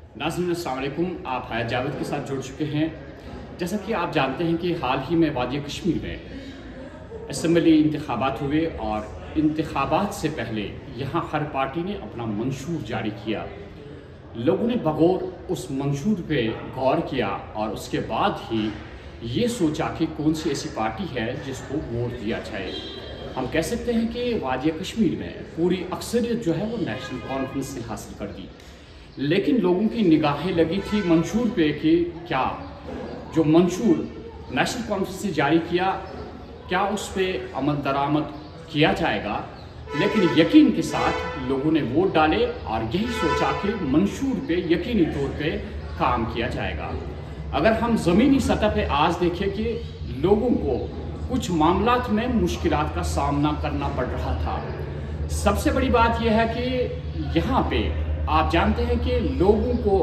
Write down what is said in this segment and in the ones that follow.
नाज़रीन अस्सलाम वालेकुम। आप हयात जावेद के साथ जुड़ चुके हैं। जैसा कि आप जानते हैं कि हाल ही में वादी कश्मीर में असम्बली इंतखाबात हुए और इंतखाबात से पहले यहाँ हर पार्टी ने अपना मंशूर जारी किया। लोगों ने बगौर उस मंशूर पे गौर किया और उसके बाद ही ये सोचा कि कौन सी ऐसी पार्टी है जिसको वोट दिया जाए। हम कह सकते हैं कि वादी कश्मीर में पूरी अक्सरियत जो है वो नेशनल कॉन्फ्रेंस ने हासिल कर दी, लेकिन लोगों की निगाहें लगी थी मंशूर पे कि क्या जो मंशूर नेशनल कॉन्फ्रेंस ने जारी किया क्या उस पर अमल दरामद किया जाएगा। लेकिन यकीन के साथ लोगों ने वोट डाले और यही सोचा कि मंशूर पे यकीनी तौर पे काम किया जाएगा। अगर हम ज़मीनी सतह पे आज देखें कि लोगों को कुछ मामलात में मुश्किलात का सामना करना पड़ रहा था। सबसे बड़ी बात यह है कि यहाँ पे आप जानते हैं कि लोगों को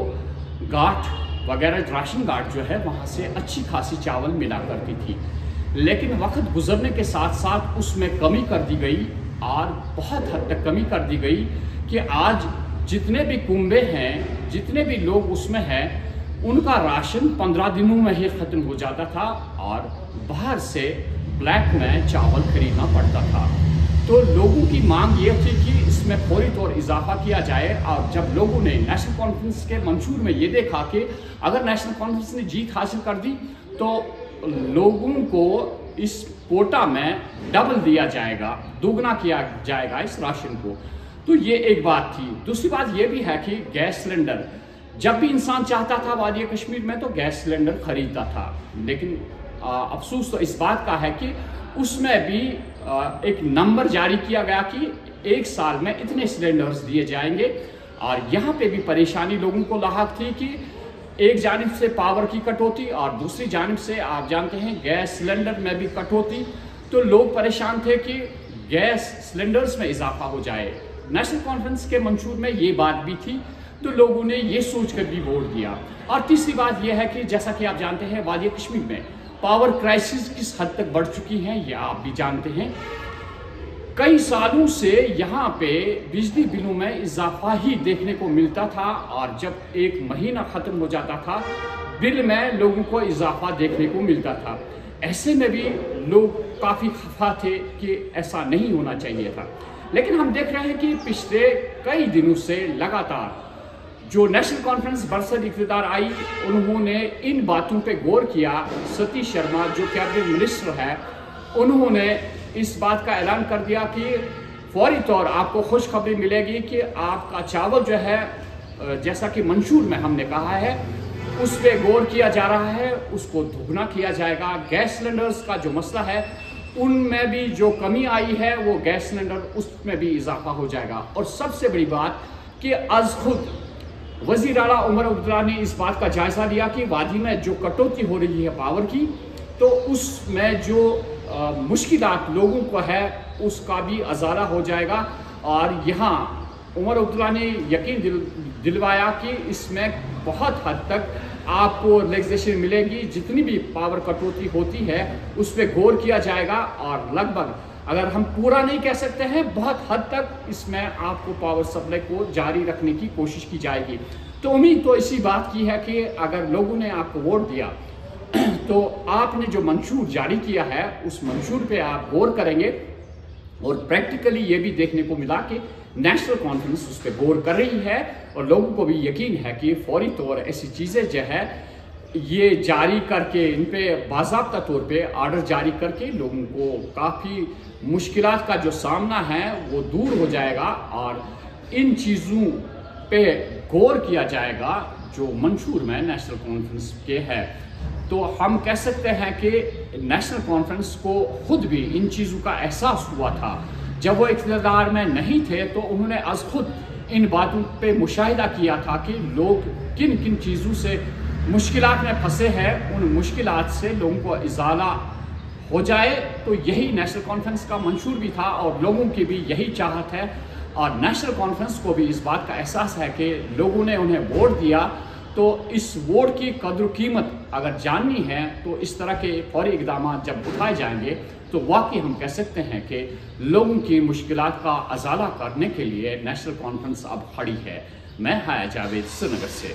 गांठ वगैरह राशन गांठ जो है वहाँ से अच्छी खासी चावल मिला करती थी, लेकिन वक्त गुजरने के साथ साथ उसमें कमी कर दी गई और बहुत हद तक कमी कर दी गई कि आज जितने भी कुंबे हैं, जितने भी लोग उसमें हैं, उनका राशन 15 दिनों में ही ख़त्म हो जाता था और बाहर से ब्लैक में चावल खरीदना पड़ता था। तो लोगों की मांग ये थी कि इसमें फौरी तौर इजाफा किया जाए। और जब लोगों ने नेशनल कॉन्फ्रेंस के मंशूर में ये देखा कि अगर नेशनल कॉन्फ्रेंस ने जीत हासिल कर दी तो लोगों को इस कोटा में डबल दिया जाएगा, दोगुना किया जाएगा इस राशन को, तो ये एक बात थी। दूसरी बात ये भी है कि गैस सिलेंडर जब भी इंसान चाहता था वादी कश्मीर में तो गैस सिलेंडर खरीदता था, लेकिन अफसोस तो इस बात का है कि उसमें भी एक नंबर जारी किया गया कि एक साल में इतने सिलेंडर्स दिए जाएंगे। और यहाँ पे भी परेशानी लोगों को लाहक थी कि एक जानिब से पावर की कटौती और दूसरी जानिब से आप जानते हैं गैस सिलेंडर में भी कटौती। तो लोग परेशान थे कि गैस सिलेंडर्स में इजाफा हो जाए। नेशनल कॉन्फ्रेंस के मंशूर में ये बात भी थी, तो लोगों ने ये सोच कर भी वोट दिया। और तीसरी बात यह है कि जैसा कि आप जानते हैं वादी कश्मीर में पावर क्राइसिस किस हद तक बढ़ चुकी है ये आप भी जानते हैं। कई सालों से यहाँ पे बिजली बिलों में इजाफा ही देखने को मिलता था और जब एक महीना ख़त्म हो जाता था बिल में लोगों को इजाफा देखने को मिलता था। ऐसे में भी लोग काफ़ी खफा थे कि ऐसा नहीं होना चाहिए था। लेकिन हम देख रहे हैं कि पिछले कई दिनों से लगातार जो नेशनल कॉन्फ्रेंस बरसत इक़्तिदार आई उन्होंने इन बातों पे गौर किया। सतीश शर्मा जो कैबिनेट मिनिस्टर है उन्होंने इस बात का ऐलान कर दिया कि फौरी तौर आपको खुशखबरी मिलेगी कि आपका चावल जो है जैसा कि मंशूर में हमने कहा है उस पर गौर किया जा रहा है, उसको दोगुना किया जाएगा। गैस सिलेंडर्स का जो मसला है उनमें भी जो कमी आई है वो गैस सिलेंडर उसमें भी इजाफा हो जाएगा। और सबसे बड़ी बात कि आज खुद वज़ीर आला उमर अब्दुल्ला ने इस बात का जायज़ा लिया कि वादी में जो कटौती हो रही है पावर की तो उसमें जो मुश्किलात लोगों को है उसका भी अजाला हो जाएगा। और यहाँ उमर अब्दुल्ला ने यकीन दिलवाया कि इसमें बहुत हद तक आपको रिलैक्सेशन मिलेगी, जितनी भी पावर कटौती होती है उस पर गौर किया जाएगा और लगभग अगर हम पूरा नहीं कह सकते हैं बहुत हद तक इसमें आपको पावर सप्लाई को जारी रखने की कोशिश की जाएगी। तो उम्मीद तो इसी बात की है कि अगर लोगों ने आपको वोट दिया तो आपने जो मंशूर जारी किया है उस मंशूर पे आप गौर करेंगे। और प्रैक्टिकली ये भी देखने को मिला कि नेशनल कॉन्फ्रेंस उस पर गौर कर रही है और लोगों को भी यकीन है कि फौरी तौर ऐसी चीज़ें जो है ये जारी करके इन पे बाज़ाब्ता तौर पे आर्डर जारी करके लोगों को काफ़ी मुश्किलात का जो सामना है वो दूर हो जाएगा और इन चीज़ों पे गौर किया जाएगा जो मंशूर में नेशनल कॉन्फ्रेंस के है। तो हम कह सकते हैं कि नेशनल कॉन्फ्रेंस को खुद भी इन चीज़ों का एहसास हुआ था। जब वो इक़्तिदार में नहीं थे तो उन्होंने आज खुद इन बातों पे मुशाहिदा किया था कि लोग किन किन चीज़ों से मुश्किलात में फंसे हैं, उन मुश्किलात से लोगों को इजाला हो जाए। तो यही नेशनल कॉन्फ्रेंस का मंशूर भी था और लोगों की भी यही चाहत है। और नेशनल कॉन्फ्रेंस को भी इस बात का एहसास है कि लोगों ने उन्हें वोट दिया तो इस वोट की कद्र कीमत अगर जाननी है तो इस तरह के फौरी इक़दाम जब उठाए जाएंगे तो वाकई हम कह सकते हैं कि लोगों की मुश्किलात का अजाला करने के लिए नेशनल कॉन्फ्रेंस अब खड़ी है। میں حیا جاوید سری نگر سے